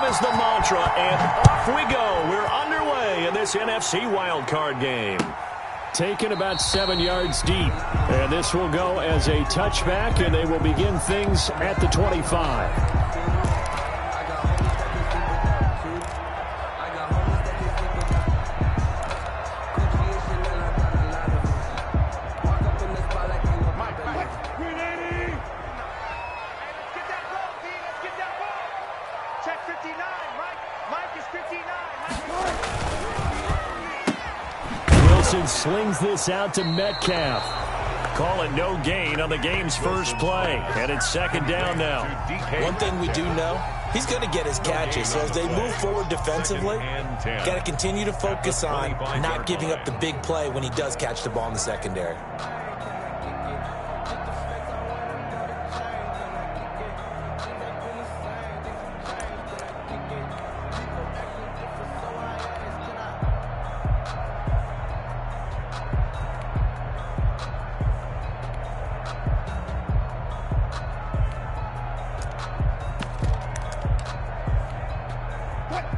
is the mantra, and off we go. We're underway in this NFC wildcard game. Taken about 7 yards deep. And this will go as a touchback, and they will begin things at the 25. Slings this out to Metcalf. Call it no gain on the game's first play. And it's second down now. One thing we do know, he's going to get his catches. So as they move forward defensively, got to continue to focus on not giving up the big play when he does catch the ball in the secondary.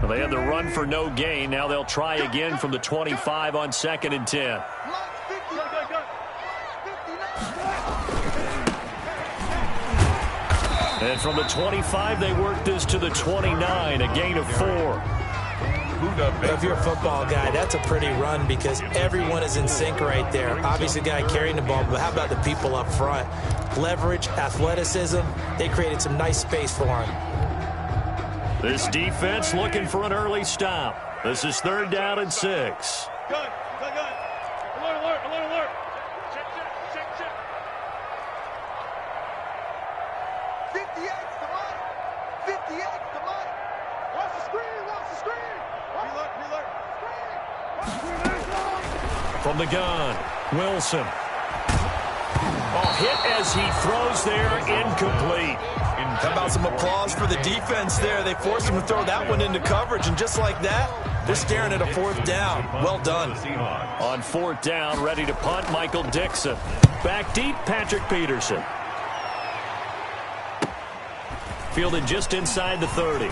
They had the run for no gain. Now they'll try again from the 25 on 2nd and 10. And from the 25, they work this to the 29, a gain of 4. If you're a football guy, that's a pretty run because everyone is in sync right there. Obviously, the guy carrying the ball, but how about the people up front? Leverage, athleticism, they created some nice space for him. This defense looking for an early stop. This is 3rd down and 6. Good. Alert. Check. 58 to mine. 58 to mine. Watch the screen. Reload. From the gun, Wilson. Hit as he throws there, incomplete. How about some applause for the defense there? They forced him to throw that one into coverage, and just like that, they're staring at a 4th down. Well done. On 4th down, ready to punt, Michael Dixon. Back deep, Patrick Peterson. Fielded just inside the 30.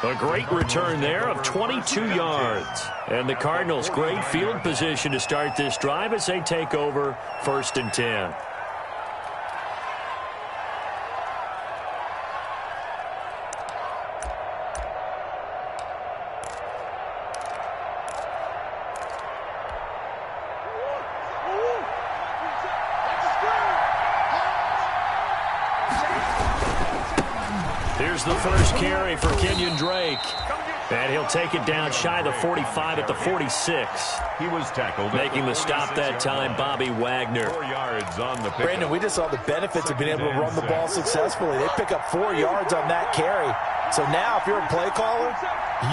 A great return there of 22 yards. And the Cardinals, great field position to start this drive as they take over 1st and 10. Here's the first carry for Kenyon Drake. And he'll take it down shy of the 45 at the 46. He was tackled. Making the stop that time, Bobby Wagner. 4 yards on the pick. Brandon, we just saw the benefits of being able to run the ball successfully. They pick up 4 yards on that carry. So now if you're a play caller,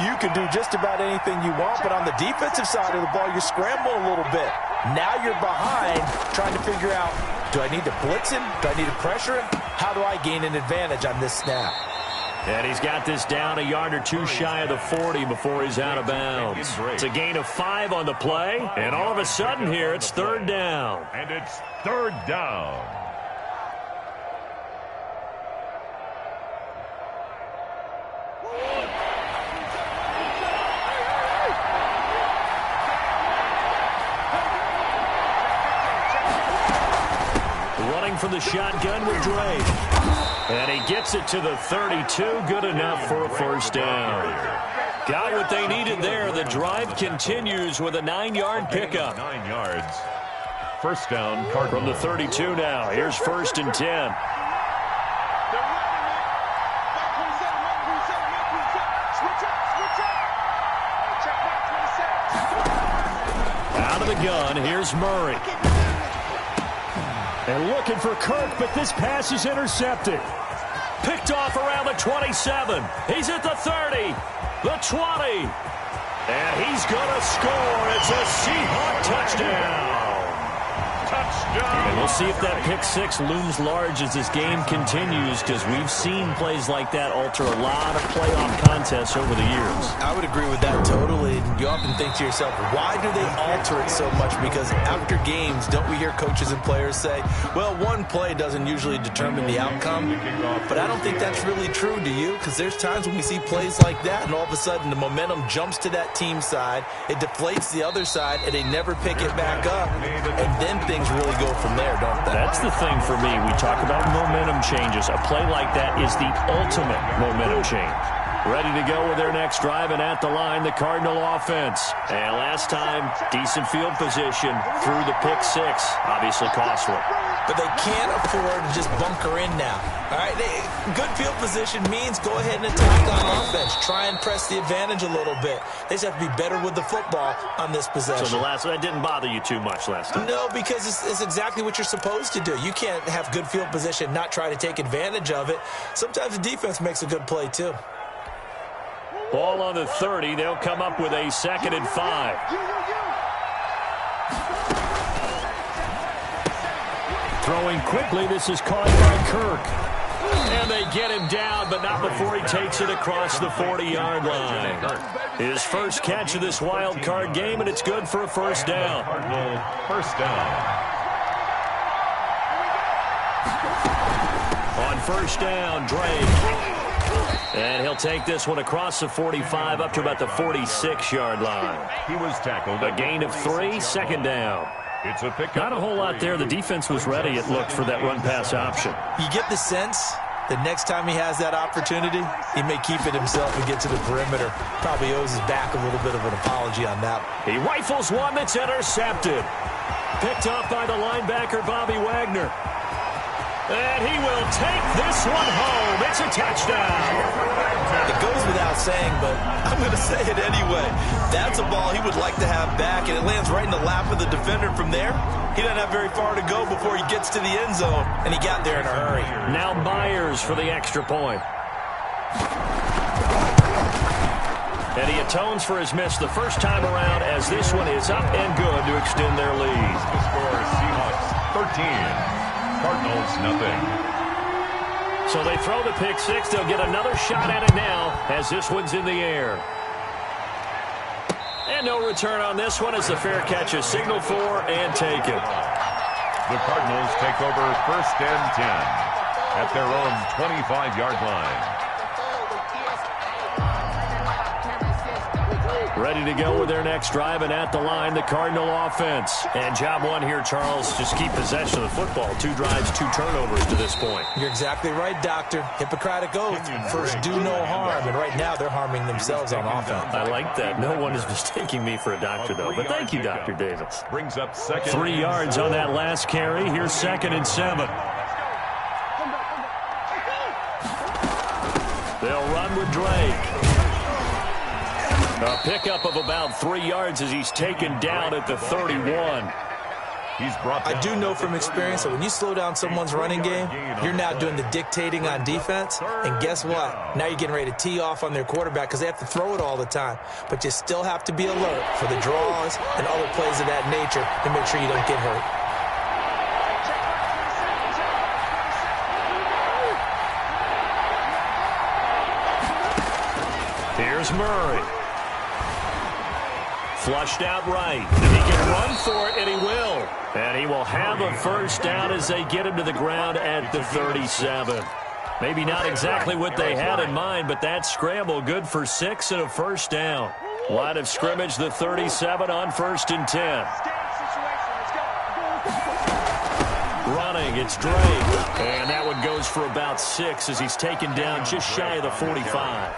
you can do just about anything you want. But on the defensive side of the ball, you scramble a little bit. Now you're behind trying to figure out, do I need to blitz him? Do I need to pressure him? How do I gain an advantage on this snap? And he's got this down a yard or two shy of the 40 before he's out of bounds. It's a gain of 5 on the play, and all of a sudden here it's 3rd down. And it's 3rd down. Running from the shotgun with Drake. And he gets it to the 32. Good enough for a 1st down. Got what they needed there. The drive continues with a 9-yard pickup. 9 yards. 1st down, Cardinals. From the 32 now. Here's 1st and 10. Out of the gun, here's Murray. And looking for Kirk, but this pass is intercepted. Picked off around the 27. He's at the 30, the 20. And he's going to score. It's a Seahawk touchdown. And we'll see if that pick six looms large as this game continues, because we've seen plays like that alter a lot of playoff contests over the years. I would agree with that totally. You often think to yourself, why do they alter it so much? Because after games, don't we hear coaches and players say, well, one play doesn't usually determine the outcome. But I don't think that's really true, do you? Because there's times when we see plays like that, and all of a sudden the momentum jumps to that team side, it deflates the other side, and they never pick it back up. And then things really go from there, don't they? That's the thing for me. We talk about momentum changes. A play like that is the ultimate momentum change. Ready to go with their next drive, and at the line, the Cardinal offense. And last time, decent field position through the pick six. Obviously costly. But they can't afford to just bunker in now. All right, good field position means go ahead and attack on offense. Try and press the advantage a little bit. They just have to be better with the football on this possession. So that didn't bother you too much last time? No, because it's exactly what you're supposed to do. You can't have good field position, not try to take advantage of it. Sometimes the defense makes a good play, too. Ball on the 30. They'll come up with a 2nd and 5. Throwing quickly, this is caught by Kirk. And they get him down, but not before he takes it across the 40-yard line. His first catch of this wild card game, and it's good for a first down. First down. On first down, Drake. And he'll take this one across the 45 up to about the 46-yard line. He was tackled. A gain of 3, 2nd down. It's a pickup. Not a whole lot there. The defense was ready, it looked, for that run-pass option. You get the sense that next time he has that opportunity, he may keep it himself and get to the perimeter. Probably owes his back a little bit of an apology on that. He rifles one that's intercepted. Picked off by the linebacker, Bobby Wagner. And he will take this one home. It's a touchdown. It goes without saying, but I'm going to say it anyway. That's a ball he would like to have back, and it lands right in the lap of the defender from there. He doesn't have very far to go before he gets to the end zone, and he got there in a hurry. Now Myers for the extra point. And he atones for his miss the first time around, as this one is up and good to extend their lead. The score, Seahawks 13. Cardinals, nothing. So they throw the pick six. They'll get another shot at it now as this one's in the air. And no return on this one as the fair catch is signaled for and taken. The Cardinals take over 1st and 10 at their own 25-yard line. Ready to go with their next drive, and at the line, the Cardinal offense. And job one here, Charles, just keep possession of the football. 2 drives, 2 turnovers to this point. You're exactly right, Doctor. Hippocratic oath. First, do no harm. And right now, they're harming themselves on offense. I like that. No one is mistaking me for a doctor, though. But thank you, Dr. Davis. Brings up 2nd. 3 yards on that last carry. Here's 2nd and 7. They'll run with Drake. A pickup of about 3 yards as he's taken down at the 31. I do know from experience that when you slow down someone's running game, you're now doing the dictating on defense. And guess what? Now you're getting ready to tee off on their quarterback because they have to throw it all the time. But you still have to be alert for the draws and other plays of that nature to make sure you don't get hurt. Here's Murray. Flushed out right. And he can run for it, and he will. And he will have a first down as they get him to the ground at the 37. Maybe not exactly what they had in mind, but that scramble good for 6 and a first down. Line of scrimmage, the 37 on 1st and 10. Running, it's Drake. And that one goes for about 6 as he's taken down just shy of the 45.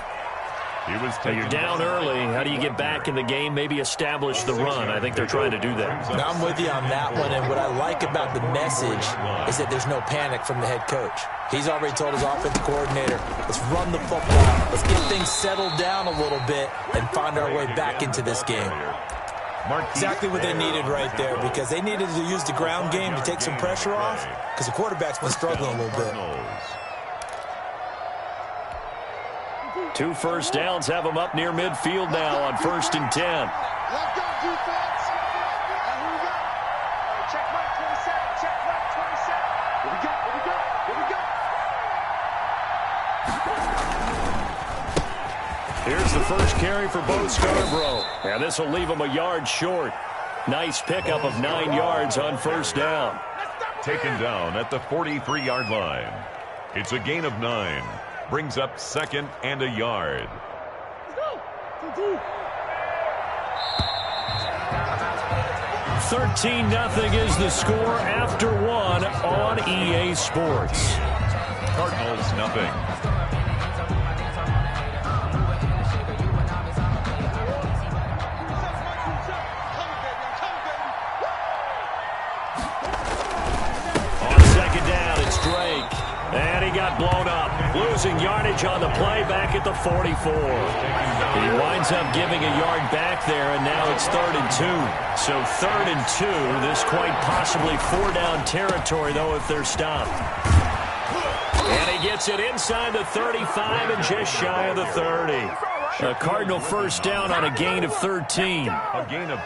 You're down early. How do you get back in the game? Maybe establish the run. I think they're trying to do that. Now, I'm with you on that one, and what I like about the message is that there's no panic from the head coach. He's already told his offensive coordinator, let's run the football. Let's get things settled down a little bit and find our way back into this game. Exactly what they needed right there, because they needed to use the ground game to take some pressure off because the quarterback's been struggling a little bit. 2 first downs have them up near midfield now on 1st and 10. Let's go, defense. And here we go. Check mark 27. Here's the first carry for Bo Scarborough. And this will leave him a yard short. Nice pickup of 9 yards on first down. Taken down at the 43-yard line. It's a gain of 9. Brings up 2nd and a yard. 13-0 is the score after 1 on EA Sports. Cardinals nothing. And he got blown up, losing yardage on the play back at the 44. He winds up giving a yard back there, and now it's 3rd and 2. So 3rd and 2, this quite possibly 4-down territory, though, if they're stopped. And he gets it inside the 35 and just shy of the 30. A Cardinal first down on a gain of 13.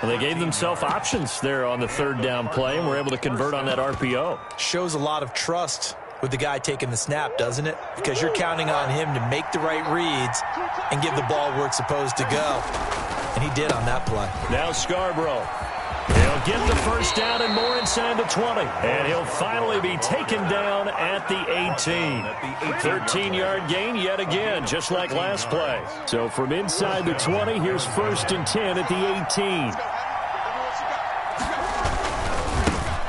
They gave themselves options there on the 3rd down play, and were able to convert on that RPO. Shows a lot of trust with the guy taking the snap, doesn't it? Because you're counting on him to make the right reads and give the ball where it's supposed to go. And he did on that play. Now Scarborough. He'll get the first down and more inside the 20. And he'll finally be taken down at the 18. 13-yard gain yet again, just like last play. So from inside the 20, here's 1st and 10 at the 18.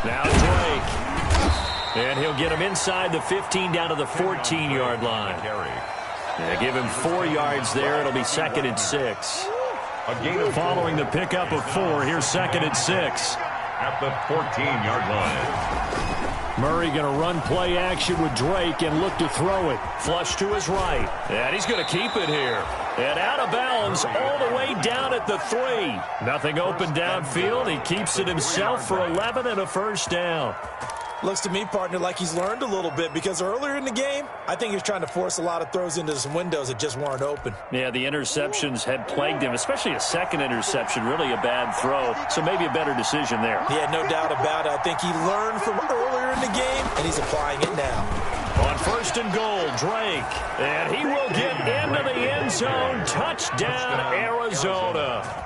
Now Drake. And he'll get him inside the 15 down to the 14-yard line. Give him 4 yards there. It'll be 2nd and 6. Following the pickup of 4, here's 2nd and 6. At the 14-yard line. Murray going to run play action with Drake and look to throw it. Flush to his right. And he's going to keep it here. And out of bounds all the way down at the 3. Nothing open downfield. He keeps it himself for 11 and a first down. Looks to me, partner, like he's learned a little bit, because earlier in the game, I think he was trying to force a lot of throws into some windows that just weren't open. Yeah, the interceptions had plagued him, especially a second interception, really a bad throw. So maybe a better decision there. Yeah, no doubt about it. I think he learned from earlier in the game, and he's applying it now. On 1st and goal, Drake. And he will get into the end zone. Touchdown, Arizona.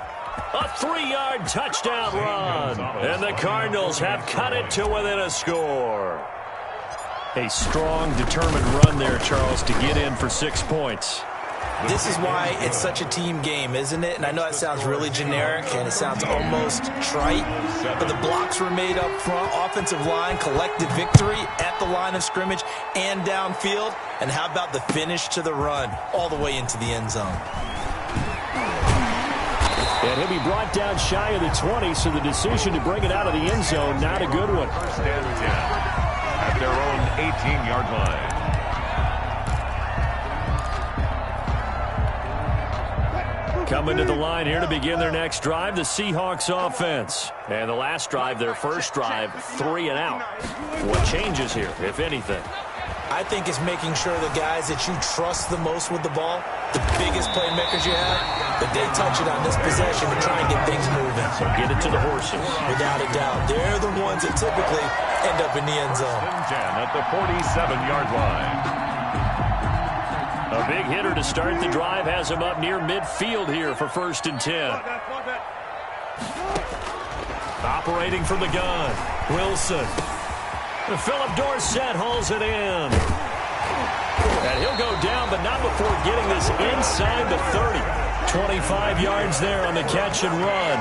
A 3-yard touchdown run. And the Cardinals have cut it to within a score. A strong, determined run there, Charles, to get in for 6 points. This is why it's such a team game, isn't it? And I know that sounds really generic, and it sounds almost trite, but the blocks were made up front, offensive line, collected victory at the line of scrimmage and downfield. And how about the finish to the run all the way into the end zone? And he'll be brought down shy of the 20, so the decision to bring it out of the end zone, not a good one. 1st and 10 at their own 18-yard line. Coming to the line here to begin their next drive, the Seahawks offense. And the last drive, their first drive, 3 and out. What changes here, if anything? I think it's making sure the guys that you trust the most with the ball, the biggest playmakers you have, that they touch it on this possession to try and get things moving. So get it to the horses. Without a doubt. They're the ones that typically end up in the end zone. 10 at the 47-yard line. A big hitter to start the drive has him up near midfield here for 1st and 10. Operating from the gun, Wilson. Philip Dorsett hauls it in. And he'll go down, but not before getting this inside the 30. 25 yards there on the catch and run.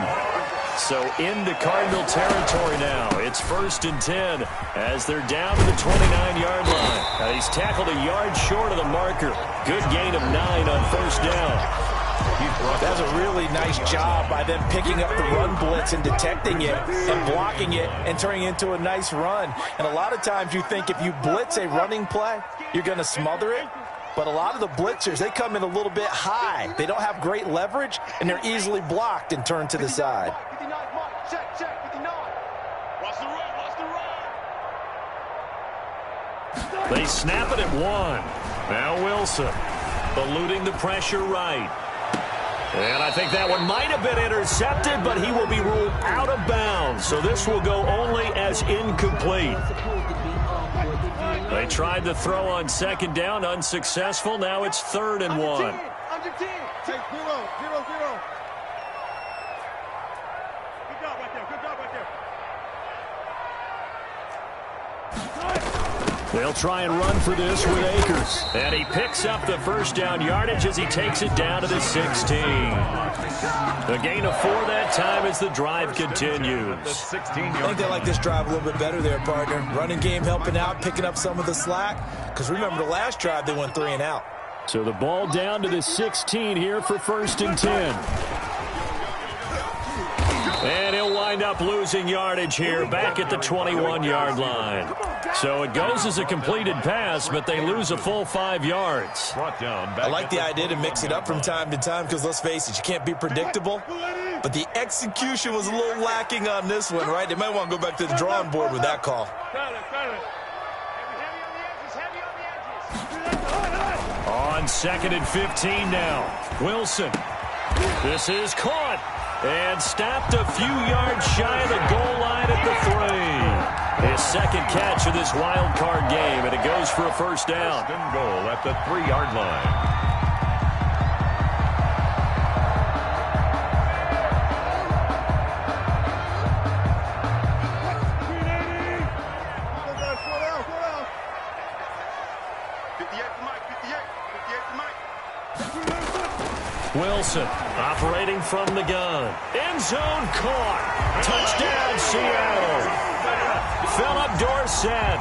So into Cardinal territory now. It's 1st and 10 as they're down to the 29-yard line. Now he's tackled a yard short of the marker. Good gain of 9 on 1st down. That's a really nice job by them picking up the run blitz and detecting it and blocking it and turning it into a nice run. And a lot of times you think if you blitz a running play, you're going to smother it. But a lot of the blitzers, they come in a little bit high. They don't have great leverage, and they're easily blocked and turned to the side. They snap it at 1. Now Wilson, eluding the pressure right. And I think that one might have been intercepted, but he will be ruled out of bounds. So this will go only as incomplete. They tried to throw on second down, unsuccessful. Now it's 3rd and 1. Under 10. Take 0, 0, 0. Good job right there. Good job right there. They'll try and run for this with Akers. And he picks up the first down yardage as he takes it down to the 16. A gain of 4 that time as the drive continues. I think they like this drive a little bit better there, partner. Running game helping out, picking up some of the slack. Because remember, the last drive they went 3 and out. So the ball down to the 16 here for 1st and 10. And he'll wind up losing yardage here back at the 21-yard line. So it goes as a completed pass, but they lose a full 5 yards. I like the idea to mix it up from time to time because, let's face it, you can't be predictable. But the execution was a little lacking on this one, right? They might want to go back to the drawing board with that call. On 2nd and 15 now. Wilson. This is caught. And stopped a few yards shy of the goal line at the 3. His second catch of this wild card game, and it goes for a first down. Goal at the 3-yard line. Wilson operating from the gun. End zone caught. Touchdown, Seattle. Philip Dorsett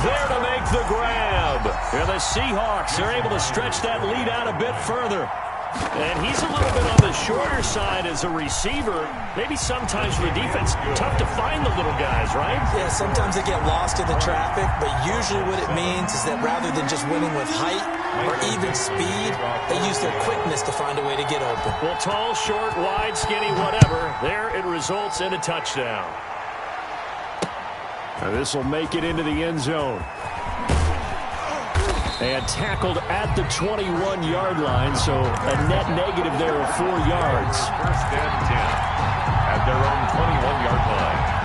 there to make the grab. And the Seahawks are able to stretch that lead out a bit further. And he's a little bit on the shorter side as a receiver. Maybe sometimes for the defense, tough to find the little guys, right? Yeah, sometimes they get lost in the traffic, but usually what it means is that rather than just winning with height or even speed, they use their quickness to find a way to get open. Well, tall, short, wide, skinny, whatever, there it results in a touchdown. Now this will make it into the end zone. And tackled at the 21-yard line, so a net negative there of 4 yards. 1st and 10 at their own 21-yard line.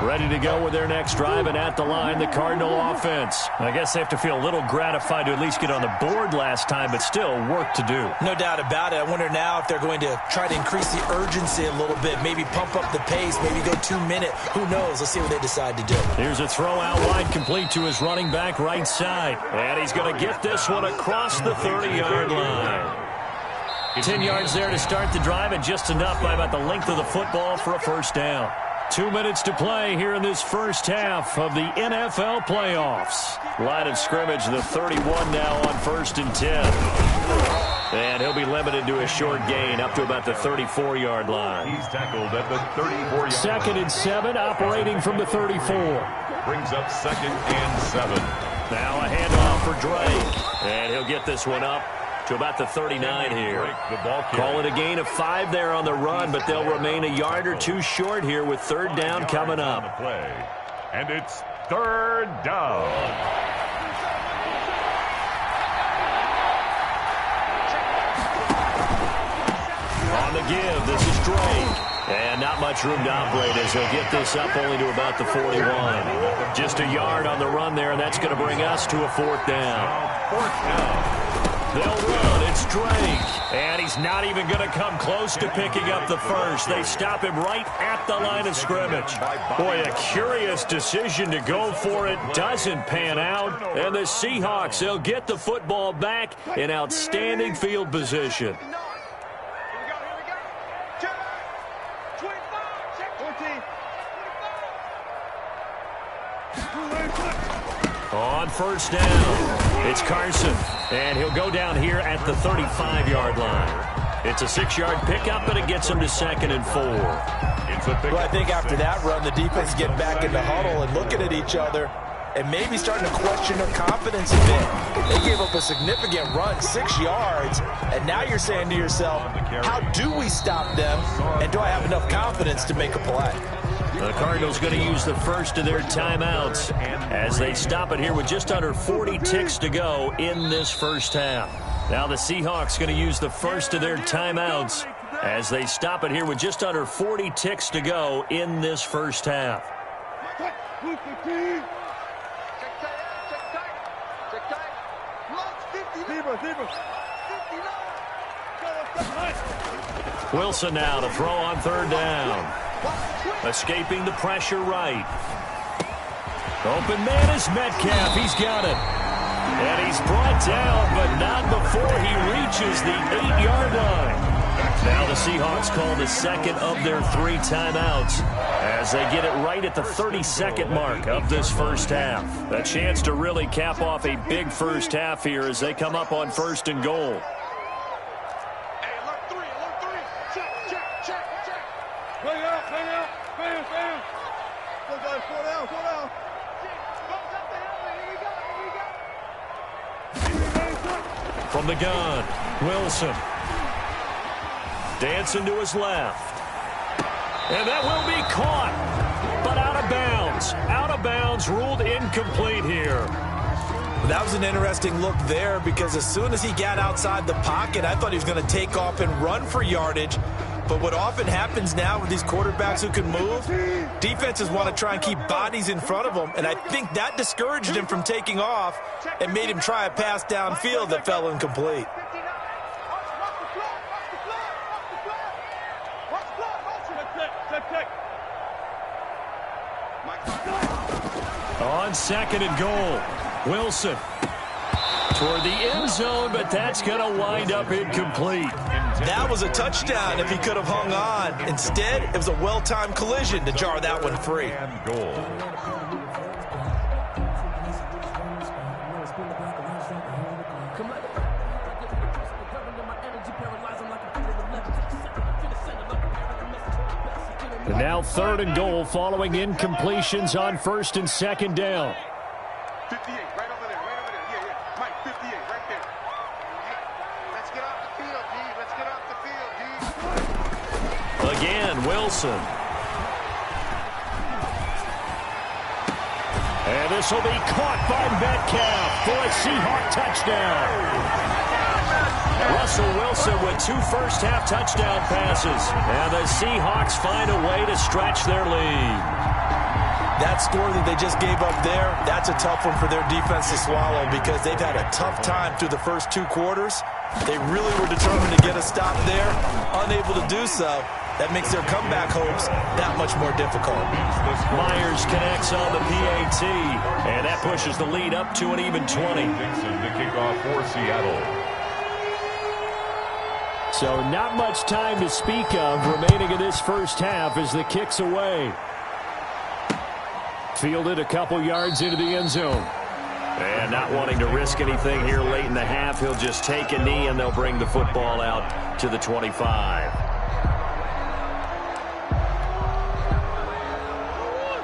Ready to go with their next drive, and at the line, the Cardinal offense. I guess they have to feel a little gratified to at least get on the board last time, but still work to do. No doubt about it. I wonder now if they're going to try to increase the urgency a little bit, maybe pump up the pace, maybe go 2-minute. Who knows? Let's see what they decide to do. Here's a throw out wide, complete to his running back right side. And he's going to get this one across the 30-yard line. 10 yards there to start the drive, and just enough by about the length of the football for a first down. 2 minutes to play here in this first half of the NFL playoffs. Line of scrimmage, the 31 now on 1st and 10. And he'll be limited to a short gain up to about the 34-yard line. He's tackled at the 34-yard line. 2nd and 7, operating from the 34. Brings up 2nd and 7. Now a handoff for Drake. And he'll get this one up to about the 39 here. Call it a gain of 5 there on the run, but they'll remain a yard or 2 short here with 3rd down coming up. And it's 3rd down. On the give, this is Drake. And not much room to operate as he'll get this up only to about the 41. Just a yard on the run there, and that's going to bring us to a 4th down. 4th down. They'll run. It's Drake. And he's not even going to come close to picking up the first. They stop him right at the line of scrimmage. Boy, a curious decision to go for it. Doesn't pan out. And the Seahawks, they'll get the football back in outstanding field position. On 1st down, it's Carson, and he'll go down here at the 35-yard line. It's a 6-yard pickup, but it gets him to 2nd and 4. Well, I think after that run, the defense get back in the huddle and looking at each other and maybe starting to question their confidence a bit. They gave up a significant run, 6 yards, and now you're saying to yourself, how do we stop them, and do I have enough confidence to make a play? The Cardinals going to use the first of their timeouts as they stop it here with just under 40 ticks to go in this first half. Now the Seahawks going to use the first of their timeouts as they stop it here with just under 40 ticks to go in this first half. Wilson now to throw on third down. Escaping the pressure right. Open man is Metcalf. He's got it. And he's brought down, but not before he reaches the 8-yard line. Now the Seahawks call the second of their 3 timeouts as they get it right at the 32nd mark of this first half. A chance to really cap off a big first half here as they come up on 1st and goal. From the gun, Wilson. Dancing to his left. And that will be caught, but out of bounds. Out of bounds, ruled incomplete here. That was an interesting look there because as soon as he got outside the pocket, I thought he was going to take off and run for yardage. But what often happens now with these quarterbacks who can move, defenses want to try and keep bodies in front of them, and I think that discouraged him from taking off and made him try a pass downfield that fell incomplete. On 2nd and goal, Wilson toward the end zone, but that's going to wind up incomplete. That was a touchdown if he could have hung on. Instead, it was a well-timed collision to jar that one free. And goal. And now 3rd and goal following incompletions on 1st and 2nd down. 58, right over there, yeah. Mike, 58, right there. Let's get off the field, D. Let's get off the field, D. Again, Wilson. And this will be caught by Metcalf for a Seahawk touchdown. Russell Wilson with 2 first-half touchdown passes. And the Seahawks find a way to stretch their lead. That score that they just gave up there, that's a tough one for their defense to swallow because they've had a tough time through the first 2 quarters. They really were determined to get a stop there, unable to do so. That makes their comeback hopes that much more difficult. Myers connects on the PAT, and that pushes the lead up to an even 20. Dixon to kick off for Seattle. So not much time to speak of remaining in this first half as the kick's away. Fielded a couple yards into the end zone. And not wanting to risk anything here late in the half, he'll just take a knee and they'll bring the football out to the 25.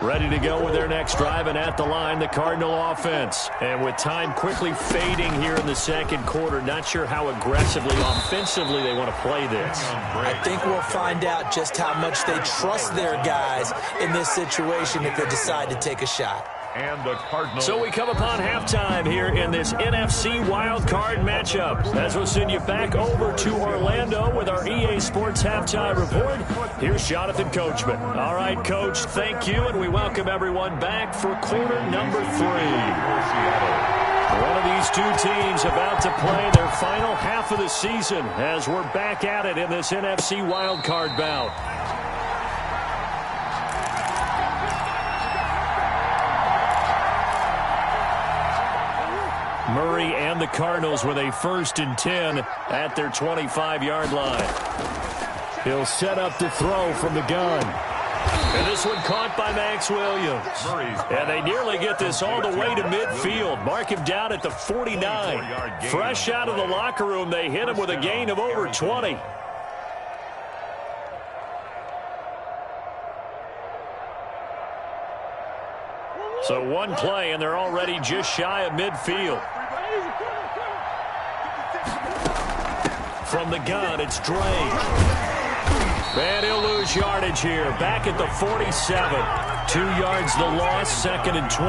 Ready to go with their next drive, and at the line, the Cardinal offense. And with time quickly fading here in the second quarter, not sure how aggressively, offensively they want to play this. I think we'll find out just how much they trust their guys in this situation if they decide to take a shot. And the Cardinals. So we come upon halftime here in this NFC wildcard matchup. As we'll send you back over to Orlando with our EA Sports Halftime Report. Here's Jonathan Coachman. All right, Coach, thank you, and we welcome everyone back for quarter number 3. One of these 2 teams about to play their final half of the season as we're back at it in this NFC wildcard bout. Murray and the Cardinals with a 1st and 10 at their 25-yard line. He'll set up to throw from the gun. And this one caught by Max Williams. And they nearly get this all the way to midfield. Mark him down at the 49. Fresh out of the locker room, they hit him with a gain of over 20. So one play, and they're already just shy of midfield. From the gun, it's Drake. And he'll lose yardage here. Back at the 47. 2 yards the loss, 2nd and 12.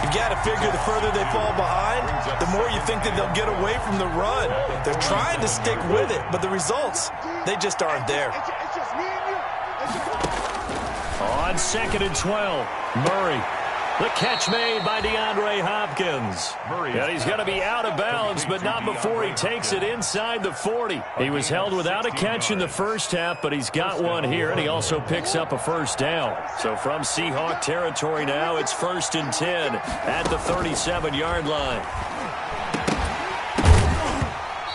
You've got to figure the further they fall behind, the more you think that they'll get away from the run. They're trying to stick with it, but the results, they just aren't there. On 2nd and 12, Murray. The catch made by DeAndre Hopkins. And he's going to be out of bounds, but not before he takes it inside the 40. He was held without a catch in the first half, but he's got one here, and he also picks up a first down. So from Seahawk territory now, it's 1st and 10 at the 37-yard line.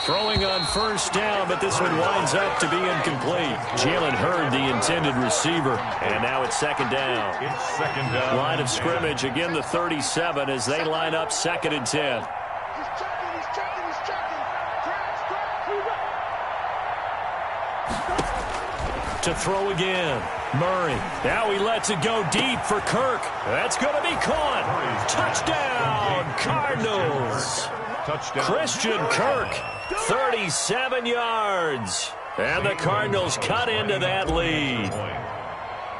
Throwing on first down, but this one winds up to be incomplete. Jalen Hurd, the intended receiver. And now it's 2nd down. It's 2nd down. Line of scrimmage, again the 37 as they line up 2nd and 10. To throw again. Murray. Now he lets it go deep for Kirk. That's going to be caught. Touchdown, Cardinals. Touchdown. Christian Kirk, 37 yards. And the Cardinals cut into that lead.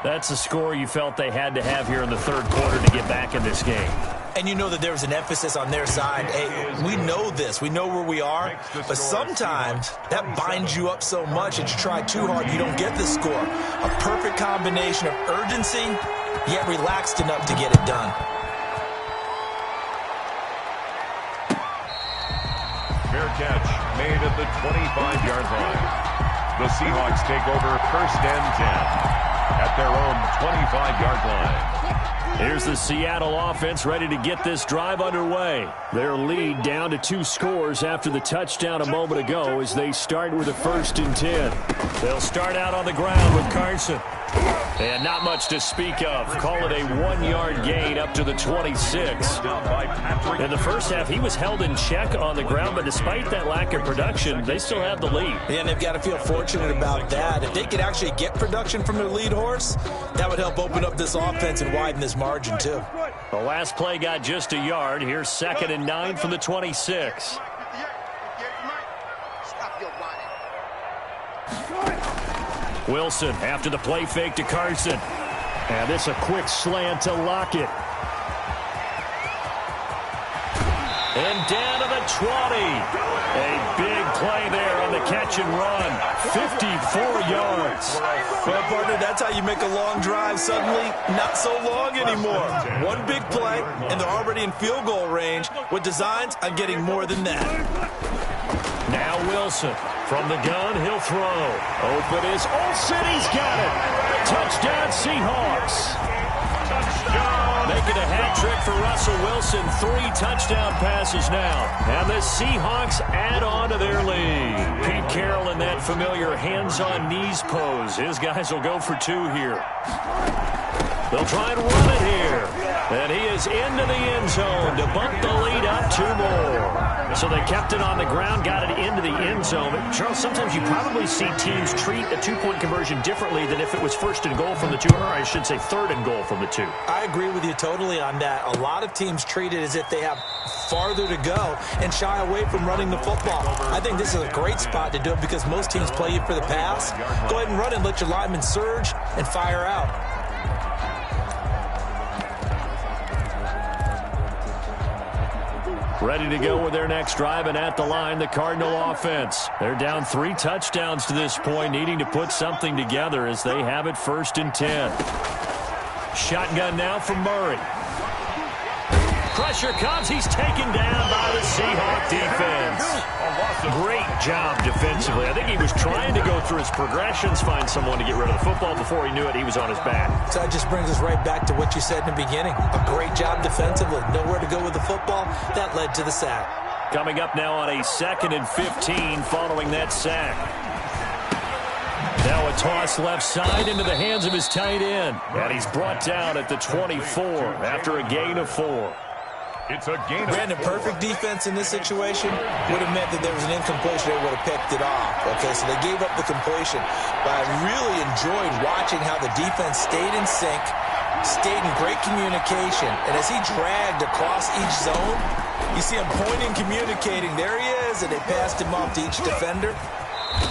That's a score you felt they had to have here in the 3rd quarter to get back in this game. And you know that there was an emphasis on their side. Hey, we know this. We know where we are. But sometimes that binds you up so much that you try too hard, you don't get the score. A perfect combination of urgency, yet relaxed enough to get it done. Fair catch made at the 25-yard line. The Seahawks take over 1st and 10 at their own 25-yard line. Here's the Seattle offense ready to get this drive underway. Their lead down to 2 scores after the touchdown a moment ago as they start with a 1st and 10. They'll start out on the ground with Carson. And not much to speak of. Call it a 1-yard gain up to the 26. In the first half, he was held in check on the ground, but despite that lack of production, they still have the lead. And they've got to feel fortunate about that. If they could actually get production from their lead horse, that would help open up this offense and widen this margin, too. The last play got just a yard. Here's 2nd and 9 from the 26. Wilson after the play fake to Carson. And this a quick slant to Lockett. And down to the 20. A big play there on the catch and run. 54 yards. Well, partner, that's how you make a long drive suddenly not so long anymore. One big play, and they're already in field goal range with designs on getting more than that. Now Wilson. From the gun, he'll throw. Open is Olsen. He's got it. Touchdown, Seahawks. Touchdown. Making a hat trick for Russell Wilson. 3 touchdown passes now. And the Seahawks add on to their lead. Pete Carroll in that familiar hands-on-knees pose. His guys will go for 2 here. They'll try and run it here. And he is into the end zone to bump the lead up 2 more. So they kept it on the ground, got it into the end zone. But Charles, sometimes you probably see teams treat a 2-point conversion differently than if it was 1st and goal from the 2, or I should say 3rd and goal from the 2. I agree with you totally on that. A lot of teams treat it as if they have farther to go and shy away from running the football. I think this is a great spot to do it because most teams play you for the pass. Go ahead and run and let your linemen surge and fire out. Ready to go with their next drive, and at the line, the Cardinal offense. They're down 3 touchdowns to this point, needing to put something together as they have it 1st and 10. Shotgun now from Murray. Pressure comes. He's taken down by the Seahawk defense. Great job defensively. I think he was trying to go through his progressions, find someone to get rid of the football. Before he knew it, he was on his back. So that just brings us right back to what you said in the beginning. A great job defensively. Nowhere to go with the football. That led to the sack. Coming up now on a 2nd and 15 following that sack. Now a toss left side into the hands of his tight end. And he's brought down at the 24 after a gain of 4. It's a gain of Brandon, perfect defense in this situation would have meant that there was an incompletion. They would have picked it off. Okay, so they gave up the completion. But I really enjoyed watching how the defense stayed in sync, stayed in great communication. And as he dragged across each zone, you see him pointing, communicating. There he is, and they passed him off to each defender.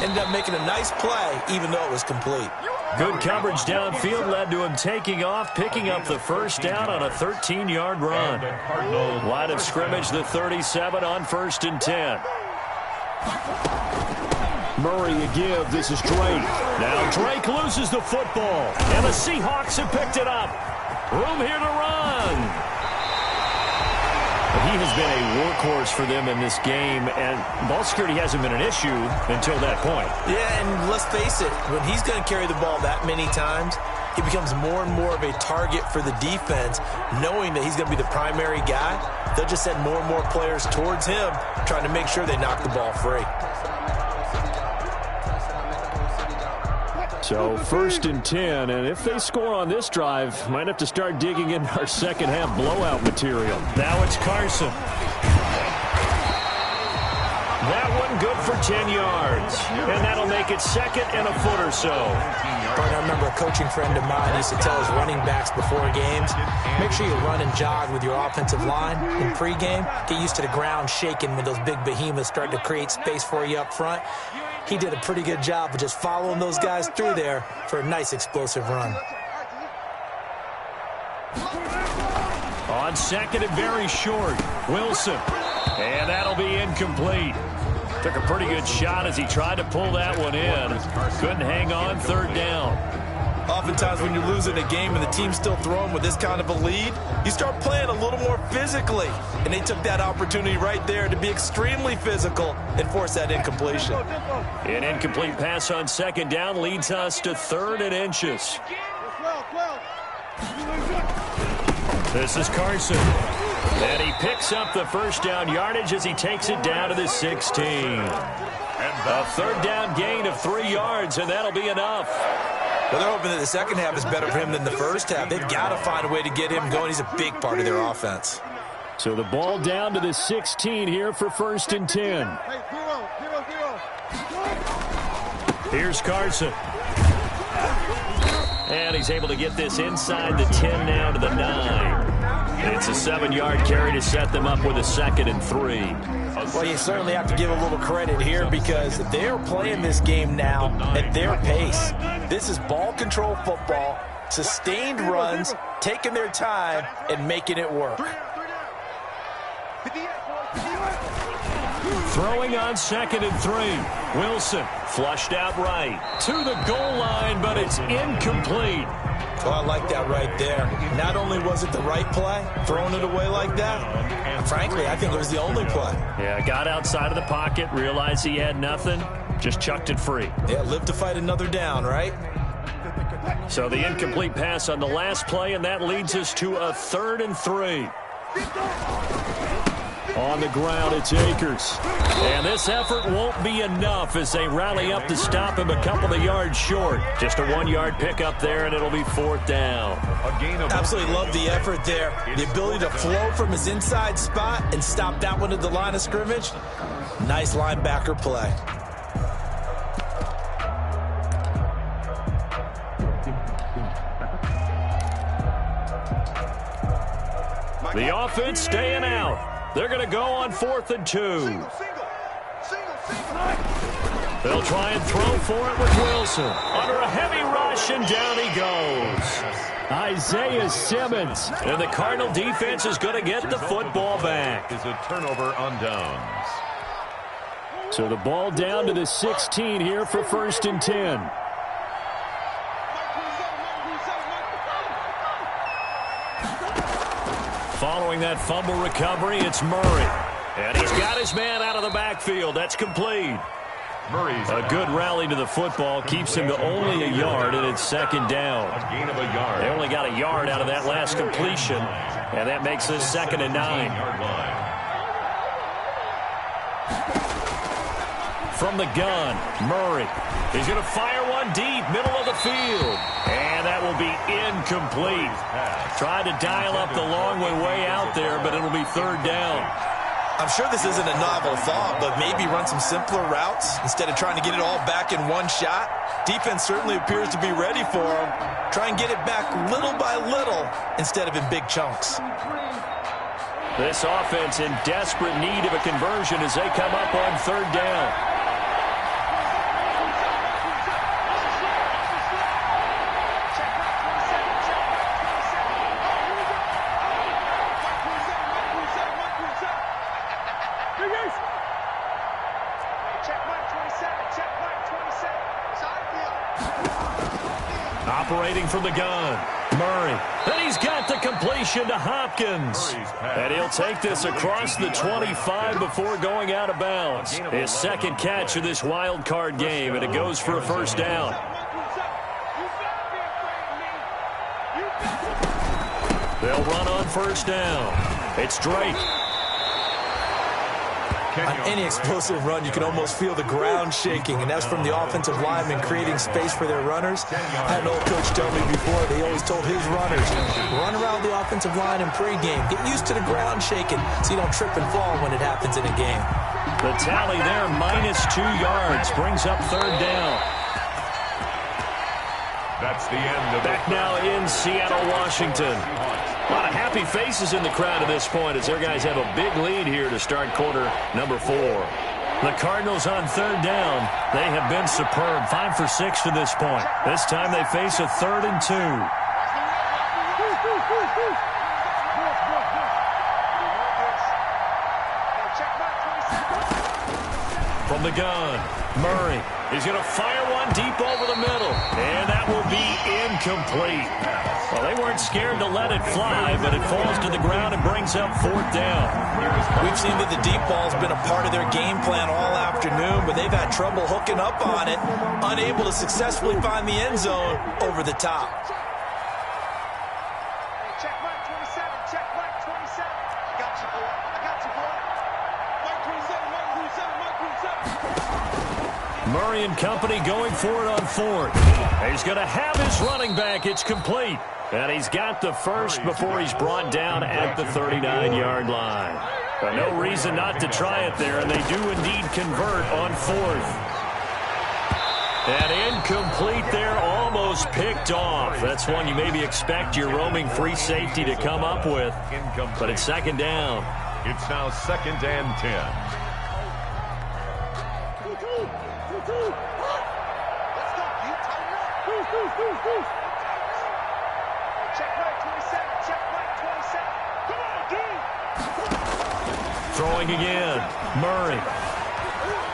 Ended up making a nice play, even though it was complete. Good coverage downfield led to him taking off, picking up the first down on a 13-yard run. Line of scrimmage, the 37 on 1st and 10. Murray a give. This is Drake. Now Drake loses the football, and the Seahawks have picked it up. Room here to run. He has been a workhorse for them in this game, and ball security hasn't been an issue until that point. Yeah, and let's face it, when he's going to carry the ball that many times, he becomes more and more of a target for the defense, knowing that he's going to be the primary guy. They'll just send more and more players towards him, trying to make sure they knock the ball free. So 1st and 10, and if they score on this drive, might have to start digging into our second half blowout material. Now it's Carson. That one good for 10 yards, and that'll make it 2nd and a foot or so. I remember a coaching friend of mine used to tell his running backs before games, make sure you run and jog with your offensive line in pregame. Get used to the ground shaking when those big behemoths start to create space for you up front. He did a pretty good job of just following those guys through there for a nice explosive run. On 2nd and very short, Wilson. And that'll be incomplete. Took a pretty good shot as he tried to pull that one in. Couldn't hang on, 3rd down. Oftentimes when you're losing a game and the team's still throwing with this kind of a lead, you start playing a little more physically. And they took that opportunity right there to be extremely physical and force that incompletion. An incomplete pass on 2nd down leads us to 3rd and inches. This is Carson. And he picks up the first down yardage as he takes it down to the 16. A 3rd down gain of 3 yards, and that'll be enough. Well, they're hoping that the second half is better for him than the first half. They've got to find a way to get him going. He's a big part of their offense. So the ball down to the 16 here for 1st and 10. Here's Carson. And he's able to get this inside the 10 now to the 9. It's a 7-yard carry to set them up with a 2nd and 3. Well, you certainly have to give a little credit here because they're playing this game now at their pace. This is ball control football, sustained runs, taking their time, and making it work. Throwing on 2nd and 3. Wilson flushed out right to the goal line, but it's incomplete. Well, I like that right there. Not only was it the right play, throwing it away like that, frankly, I think it was the only play. Yeah, got outside of the pocket, realized he had nothing, just chucked it free. Yeah, live to fight another down, right? So the incomplete pass on the last play, and that leads us to a 3rd and 3. On the ground, it's Akers. And this effort won't be enough as they rally up to stop him a couple of yards short. Just a 1-yard pickup there, and it'll be 4th down. Absolutely love the effort there. The ability to flow from his inside spot and stop that one at the line of scrimmage. Nice linebacker play. The offense staying out. They're going to go on 4th and 2. They'll try and throw for it with Wilson. Under a heavy rush, and down he goes. Isaiah Simmons. And the Cardinal defense is going to get the football back. Is a turnover on downs. So the ball down to the 16 here for 1st and 10. Following that fumble recovery, it's Murray. And he's got his man out of the backfield. That's complete. Murray's a good rally to the football. Keeps him to only a yard, and it's 2nd down. A gain of a yard. They only got a yard out of that last completion, and that makes this 2nd and 9. From the gun, Murray. He's going to fire one deep, middle of the field. And that will be incomplete. Tried to dial up the long way out there, but it'll be 3rd down. I'm sure this isn't a novel thought, but maybe run some simpler routes instead of trying to get it all back in one shot. Defense certainly appears to be ready for them. Try and get it back little by little instead of in big chunks. This offense in desperate need of a conversion as they come up on 3rd down. Check Mike 27. Check Mike 27. It's our deal. Operating from the gun, Murray. And he's got the completion to Hopkins. And he'll take this across the 25 before going out of bounds. His second catch of this wild card game, and it goes for a first down. They'll run on first down. It's Drake. On any explosive run, you can almost feel the ground shaking, and that's from the offensive linemen creating space for their runners. I had an old coach tell me before, they always told his runners, run around the offensive line in pregame. Get used to the ground shaking so you don't trip and fall when it happens in a game. The tally there, -2 yards, brings up third down. That's the end of Back now in Seattle, Washington. A lot of happy faces in the crowd at this point as their guys have a big lead here to start quarter number 4. The Cardinals on third down. They have been superb, 5 for 6 to this point. This time they face a 3rd and 2. From the gun, Murray is going to fire one deep over the middle, and that will be incomplete. Well, they weren't scared to let it fly, but it falls to the ground and brings up 4th down. We've seen that the deep ball's been a part of their game plan all afternoon, but they've had trouble hooking up on it, unable to successfully find the end zone over the top. Check Mike 27. Check Mike 27. I got you, boy. I got you, boy. Mike 27. Mike 27. Mike 27. Murray and company going for it on 4th. He's going to have his running back. It's complete. And he's got the first before he's brought down at the 39-yard line. But no reason not to try it there, and they do indeed convert on 4th. And incomplete there, almost picked off. That's one you maybe expect your roaming free safety to come up with. But it's 2nd down. It's now 2nd and 10. Check Mike 27. Check Mike 27. Come on, dude. Throwing again, Murray.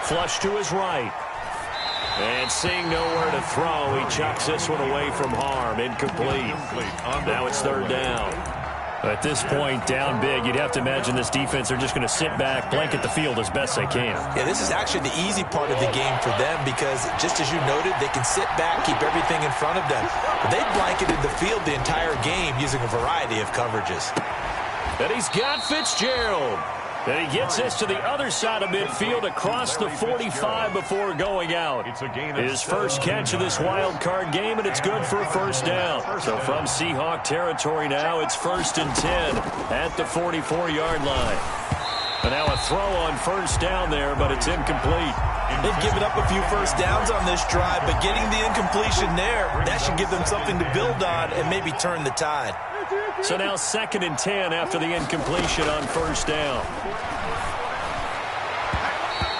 Flush to his right. And seeing nowhere to throw, he chucks this one away from harm. Incomplete. Now it's 3rd down. At this point, down big, you'd have to imagine this defense are just going to sit back, blanket the field as best they can. Yeah, this is actually the easy part of the game for them because, just as you noted, they can sit back, keep everything in front of them. But they blanketed the field the entire game using a variety of coverages. And he's got Fitzgerald. And he gets this to the other side of midfield across the 45 before going out. His first catch of this wild card game, and it's good for a first down. So from Seahawk territory now, it's 1st and 10 at the 44-yard line. And now a throw on first down there, but it's incomplete. They've given up a few first downs on this drive, but getting the incompletion there, that should give them something to build on and maybe turn the tide. So now 2nd and 10 after the incompletion on first down.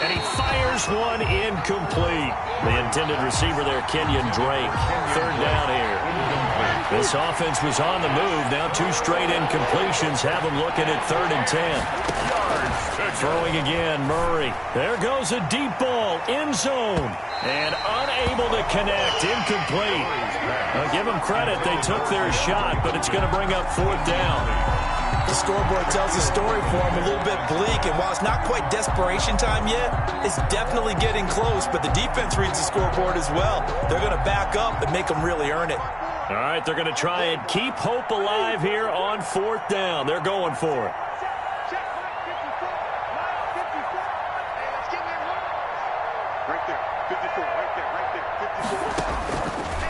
And he fires one incomplete. The intended receiver there, Kenyon Drake. 3rd down here. This offense was on the move. Now 2 straight incompletions have them looking at 3rd and 10. Throwing again, Murray. There goes a deep ball, end zone. And unable to connect, incomplete. I'll give them credit, they took their shot, but it's going to bring up 4th down. The scoreboard tells the story for them, a little bit bleak, and while it's not quite desperation time yet, it's definitely getting close, but the defense reads the scoreboard as well. They're going to back up and make them really earn it. All right, they're going to try and keep hope alive here on 4th down. They're going for it.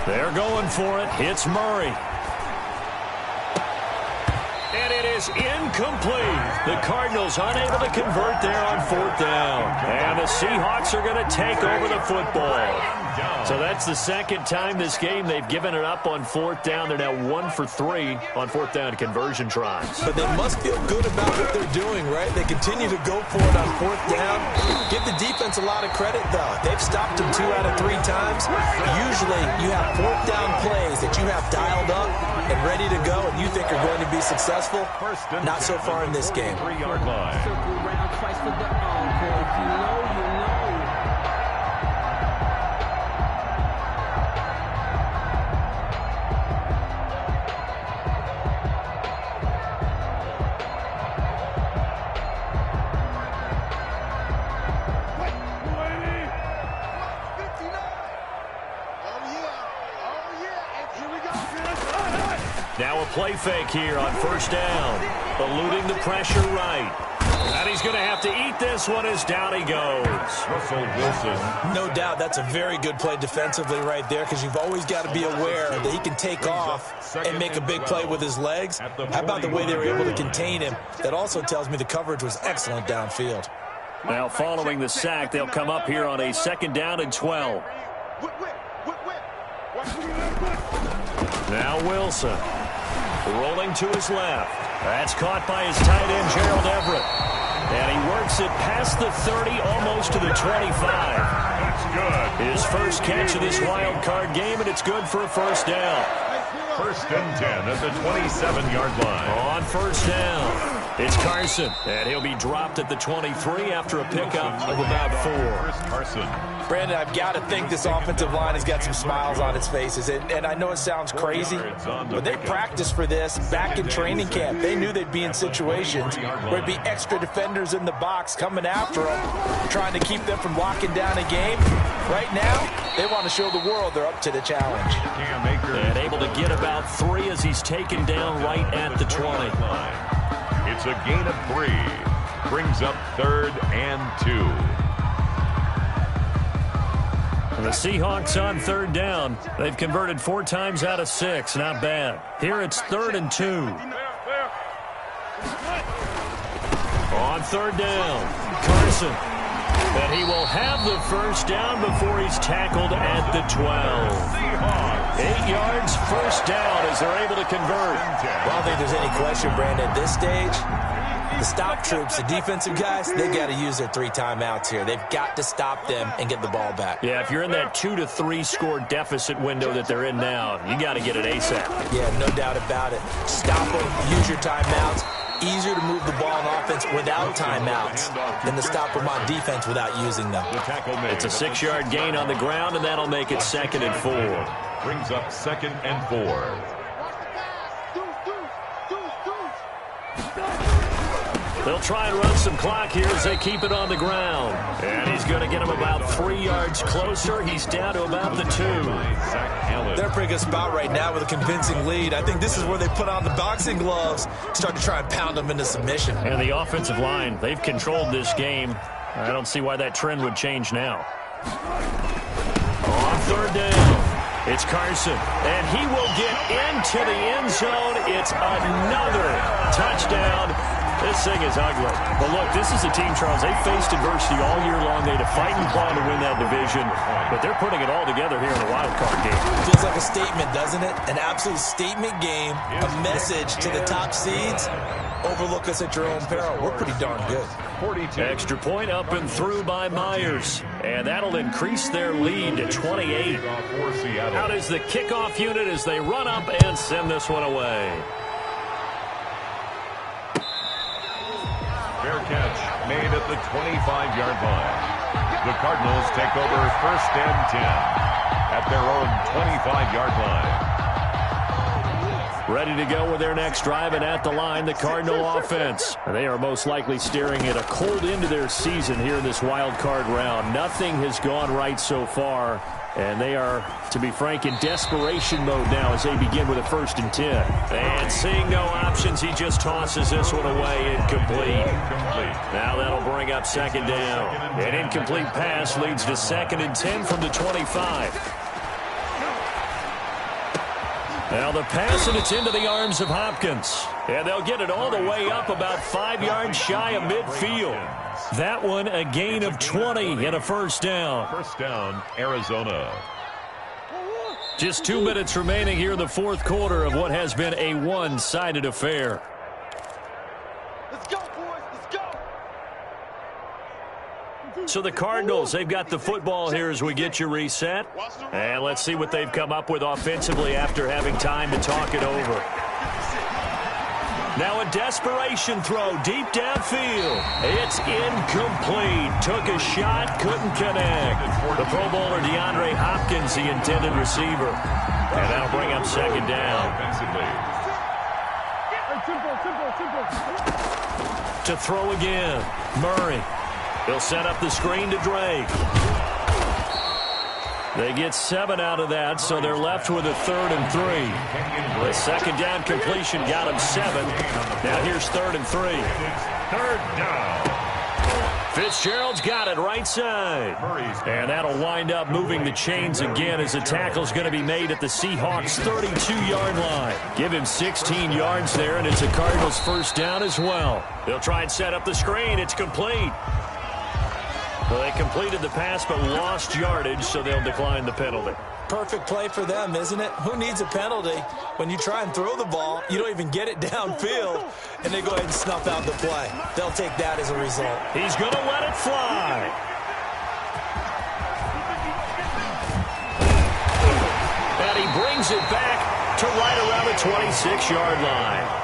They're going for it. It's Murray. And it is incomplete. The Cardinals unable to convert there on 4th down. And the Seahawks are going to take over the football. So that's the 2nd time this game they've given it up on 4th down. They're now 1 for 3 on 4th down conversion tries. But they must feel good about what they're doing, right? They continue to go for it on 4th down. Give the defense a lot of credit, though. They've stopped them 2 out of 3 times. Usually, you have 4th down plays that you have dialed up and ready to go and you think are going to be successful. Not so far in this game. 3-yard line. Circle around twice for the encore. If you know, you know. Now a play fake here on first down. Eluding the pressure right. And he's going to have to eat this one as down he goes. Russell Wilson. No doubt that's a very good play defensively right there, because you've always got to be aware that he can take off and make a big play with his legs. How about the way they were able to contain him? That also tells me the coverage was excellent downfield. Now following the sack, they'll come up here on a 2nd down and 12. Now Wilson rolling to his left. That's caught by his tight end, Gerald Everett. And he works it past the 30, almost to the 25. That's good. His first catch of this wild card game, and it's good for a first down. 1st and 10 at the 27-yard line. On first down, it's Carson, and he'll be dropped at the 23 after a pickup of about 4. Chris Carson. Brandon, I've got to think this offensive line has got some smiles on its faces. And I know it sounds crazy, but they practiced for this back in training camp. They knew they'd be in situations where there'd be extra defenders in the box coming after them, trying to keep them from locking down a game. Right now, they want to show the world they're up to the challenge. And able to get about 3 as he's taken down right at the 20. It's a gain of 3. Brings up 3rd and 2. The Seahawks on 3rd down. They've converted 4 times out of 6. Not bad. Here it's 3rd and 2. On 3rd down, Carson. And he will have the first down before he's tackled at the 12. 8 yards, first down as they're able to convert. Well, I don't think there's any question, Brandon, at this stage. The stop troops, the defensive guys, they've got to use their 3 timeouts here. They've got to stop them and get the ball back. Yeah, if you're in that 2 to 3 score deficit window that they're in now, you got to get it ASAP. Yeah, no doubt about it. Stop them, use your timeouts. Easier to move the ball on offense without timeouts than to stop them on defense without using them. It's a 6-yard gain on the ground, and that'll make it 2nd and 4. Brings up 2nd and 4. They'll try and run some clock here as they keep it on the ground. And he's going to get him about 3 yards closer. He's down to about the 2. They're a pretty good spot right now with a convincing lead. I think this is where they put on the boxing gloves, start to try and pound them into submission. And the offensive line, they've controlled this game. I don't see why that trend would change now. On 3rd down, it's Carson. And he will get into the end zone. It's another touchdown. This thing is ugly. But look, this is a team, Charles, they faced adversity all year long. They had a fighting claw to win that division, but they're putting it all together here in the wild card game. Feels like a statement, doesn't it? An absolute statement game, a message to the top seeds. Overlook us at your own peril. We're pretty darn good. 42. Extra point up and through by Myers, and that'll increase their lead to 28. Out is the kickoff unit as they run up and send this one away. Fair catch made at the 25-yard line. The Cardinals take over 1st and 10 at their own 25-yard line. Ready to go with their next drive, and at the line, the Cardinal offense. They are most likely staring at a cold end to their season here in this wild card round. Nothing has gone right so far, and they are, to be frank, in desperation mode now as they begin with a 1st and 10. And seeing no options, he just tosses this one away, incomplete. Now that'll bring up 2nd down. An incomplete pass leads to 2nd and 10 from the 25. Now the pass, and it's into the arms of Hopkins. And they'll get it all the way up about 5 yards shy of midfield. That one a gain of 20 and a first down. First down, Arizona. Just 2 minutes remaining here in the 4th quarter of what has been a one-sided affair. Let's go, boys. Let's go. So the Cardinals, they've got the football here as we get you reset. And let's see what they've come up with offensively after having time to talk it over. Now a desperation throw deep downfield. It's incomplete. Took a shot, couldn't connect. The Pro Bowler DeAndre Hopkins, the intended receiver. And that'll bring up 2nd down. To throw again, Murray. He'll set up the screen to Drake. They get 7 out of that, so they're left with a 3rd and 3. The second down completion got him 7. Now here's 3rd and 3. 3rd down. Fitzgerald's got it right side. And that'll wind up moving the chains again as the tackle's going to be made at the Seahawks' 32-yard line. Give him 16 yards there, and it's a Cardinals first down as well. They'll try and set up the screen. It's complete. Well, they completed the pass but lost yardage, so they'll decline the penalty. Perfect play for them, isn't it? Who needs a penalty? When you try and throw the ball, you don't even get it downfield, and they go ahead and snuff out the play. They'll take that as a result. He's going to let it fly. And he brings it back to right around the 26-yard line.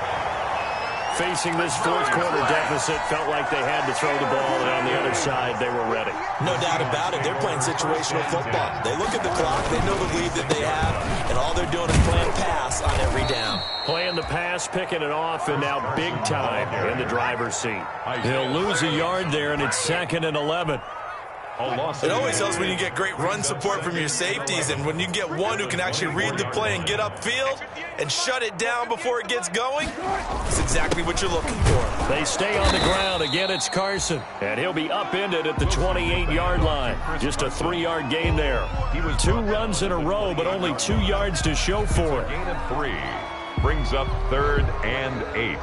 Facing this fourth-quarter deficit, felt like they had to throw the ball, and on the other side, they were ready. No doubt about it. They're playing situational football. They look at the clock, they know the lead that they have, and all they're doing is playing pass on every down. Playing the pass, picking it off, and now big time in the driver's seat. He'll lose a yard there, and it's 2nd and 11. It always helps when you get great run support from your safeties, and when you get one who can actually read the play and get upfield and shut it down before it gets going, it's exactly what you're looking for. They stay on the ground. Again, it's Carson, and he'll be upended at the 28-yard line. Just a 3-yard gain there. 2 runs in a row, but only 2 yards to show for it. Gain of 3 brings up 3rd and 8.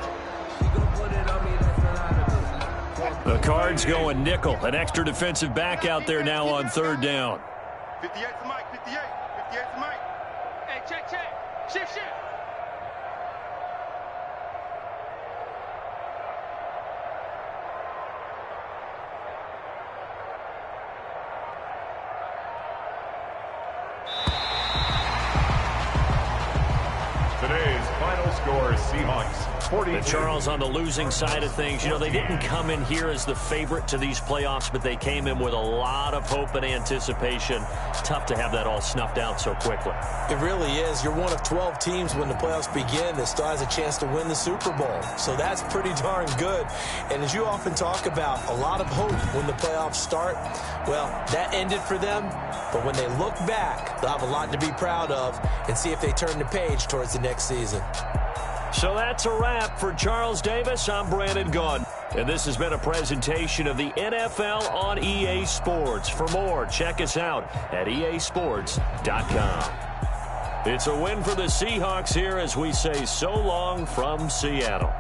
The Cards going nickel. An extra defensive back out there now on 3rd down. 58 to Mike, 58. 58 to Mike. Hey, check. Shift. Today's final score, Seahawks 42. And Charles, on the losing side of things, you know, they didn't come in here as the favorite to these playoffs, but they came in with a lot of hope and anticipation. Tough to have that all snuffed out so quickly. It really is. You're one of 12 teams when the playoffs begin that still has a chance to win the Super Bowl. So that's pretty darn good. And as you often talk about, a lot of hope when the playoffs start. Well, that ended for them. But when they look back, they'll have a lot to be proud of and see if they turn the page towards the next season. So that's a wrap for Charles Davis. I'm Brandon Gaudin. And this has been a presentation of the NFL on EA Sports. For more, check us out at easports.com. It's a win for the Seahawks here as we say so long from Seattle.